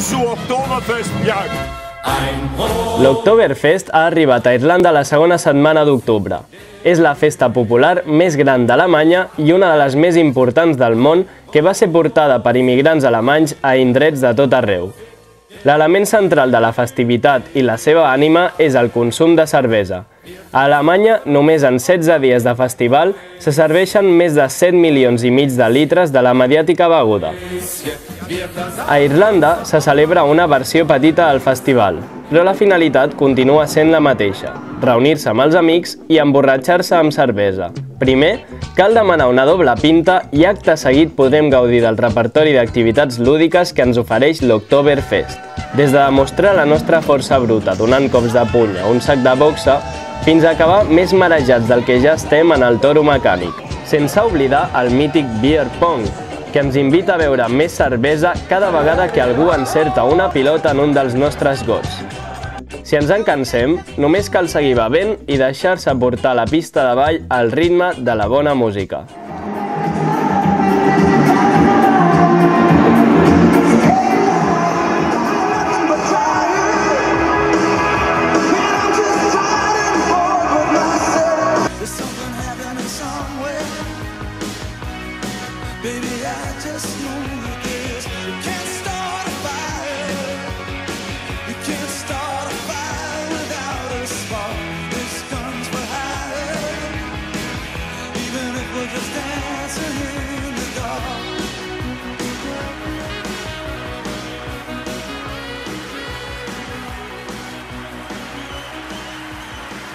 zur Oktoberfestjagd. L'Oktoberfest ha arribat a Irlanda la segona setmana d'octubre. És la festa popular més gran d'Alemanya i una de les més importants del món que va ser portada per immigrants alemanys a indrets de tot arreu. L'element central de la festivitat i la seva ànima és el consum de cervesa. A Alemanya, només en 16 dies de festival, se serveixen més de 7,5 milions de litres de la mediàtica beguda. A Irlanda se celebra una versió petita del festival, però la finalitat continua sent la mateixa: reunir-se amb els amics i emborratxar-se amb cervesa. Primer, cal demanar una doble pinta i acte seguit podem gaudir del repertori d'activitats lúdiques que ens ofereix l'Oktoberfest. Des de demostrar la nostra força bruta donant cops de puny a un sac de boxa, fins a acabar més marejats del que ja estem en el toro mecànic. Sense oblidar el mític beer pong, que ens invita a beure més cervesa cada vegada que algú encerta una pilota en un dels nostres gots. Si ens en cansem, només cal seguir bevent i deixar-se portar a la pista de ball al ritme de la bona música.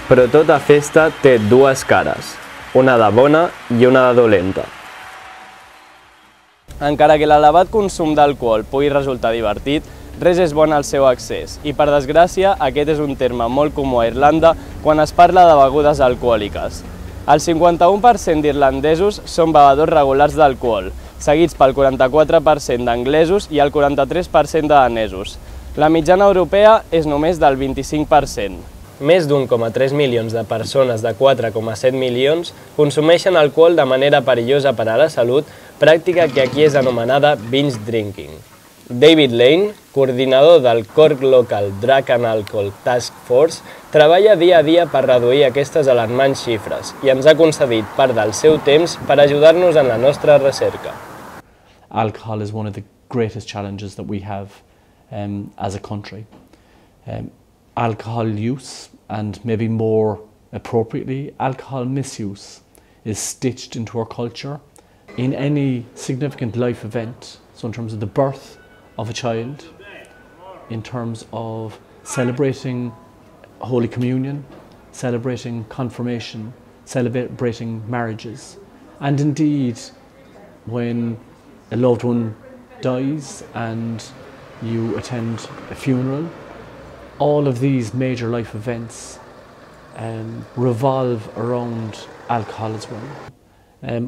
Però tota festa té dues cares, una de bona i una de dolenta. Encara que l'elevat consum d'alcohol pugui resultar divertit, res és bon al seu excés, i per desgràcia aquest és un terme molt comú a Irlanda quan es parla de begudes alcohòliques. El 51% d'irlandesos són bevedors regulars d'alcohol, seguits pel 44% d'anglesos i el 43% de danesos. La mitjana europea és només del 25%. Més d'1,3 milions de persones de 4,7 milions consumeixen alcohol de manera perillosa per a la salut, pràctica que aquí és anomenada binge drinking. David Lane, coordinador del Cork Local Drug and Alcohol Task Force, treballa dia a dia per reduir aquestes alarmants xifres i ens ha concedit part del seu temps per ajudar-nos en la nostra recerca. Alcohol is one of the greatest challenges that we have as a country. Alcohol use, and maybe more appropriately, alcohol misuse, is stitched into our culture in any significant life event. So in terms of the birth of a child, in terms of celebrating Holy Communion, celebrating confirmation, celebrating marriages, and indeed when a loved one dies and you attend a funeral, all of these major life events revolve around alcohol as well.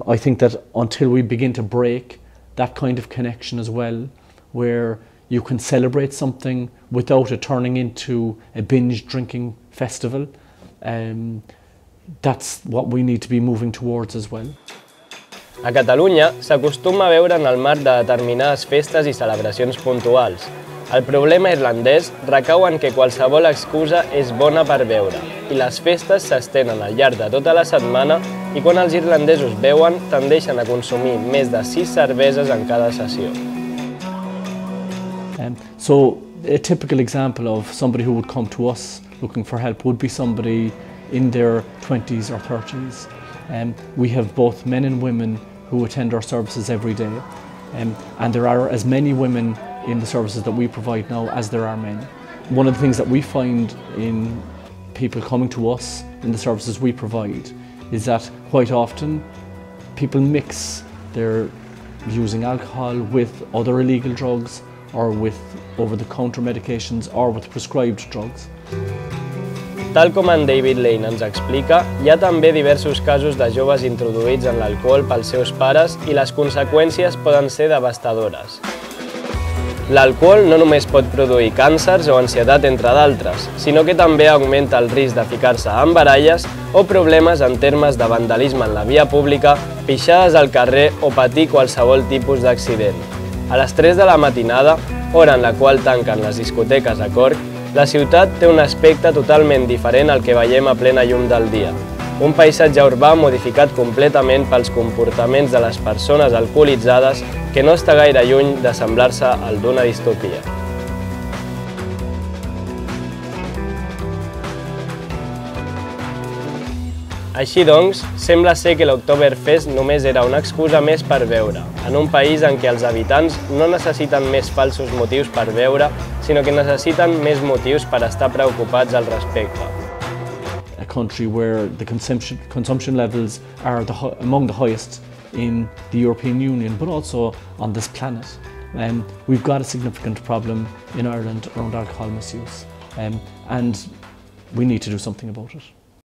I think that until we begin to break that kind of connection as well, where you can celebrate something without it turning into a binge drinking festival, that's what we need to be moving towards as well. A Catalunya s'acostuma a beure en el marc de determinades festes i celebracions puntuals. El problema irlandès recau en que qualsevol excusa és bona per beure i les festes s'estenen al llarg de tota la setmana i quan els irlandesos beuen tendeixen a consumir més de 6 cerveses en cada sessió. So a typical example of somebody who would come to us looking for help would be somebody in their 20s or 30s. We have both men and women who attend our services every day, and there are as many women in the services that we provide now as there are men. One of the things that we find in people coming to us in the services we provide is that quite often people mix their using alcohol with other illegal drugs or with over-the-counter medications or with prescribed drugs. Tal com en David Lane ens explica, hi ha també diversos casos de joves introduïts en l'alcohol pels seus pares i les conseqüències poden ser devastadores. L'alcohol no només pot produir càncers o ansietat, entre d'altres, sinó que també augmenta el risc de ficar-se en baralles o problemes en termes de vandalisme en la via pública, pixades al carrer o patir qualsevol tipus d'accident. A les 3 de la matinada, hora en la qual tanquen les discoteques a Cork, la ciutat té un aspecte totalment diferent al que veiem a plena llum del dia. Un paisatge urbà modificat completament pels comportaments de les persones alcoholitzades que no està gaire lluny de semblar-se al d'una distopia. Així doncs, sembla ser que l'Oktoberfest només era una excusa més per beure, en un país en què els habitants no necessiten més falsos motius per beure, sinó que necessiten més motius per estar preocupats al respecte. A country where the consumption levels are among the highest in the European Union, but also on this planet. We've got a significant problem in Ireland around alcohol misuse, and we need to do something about it.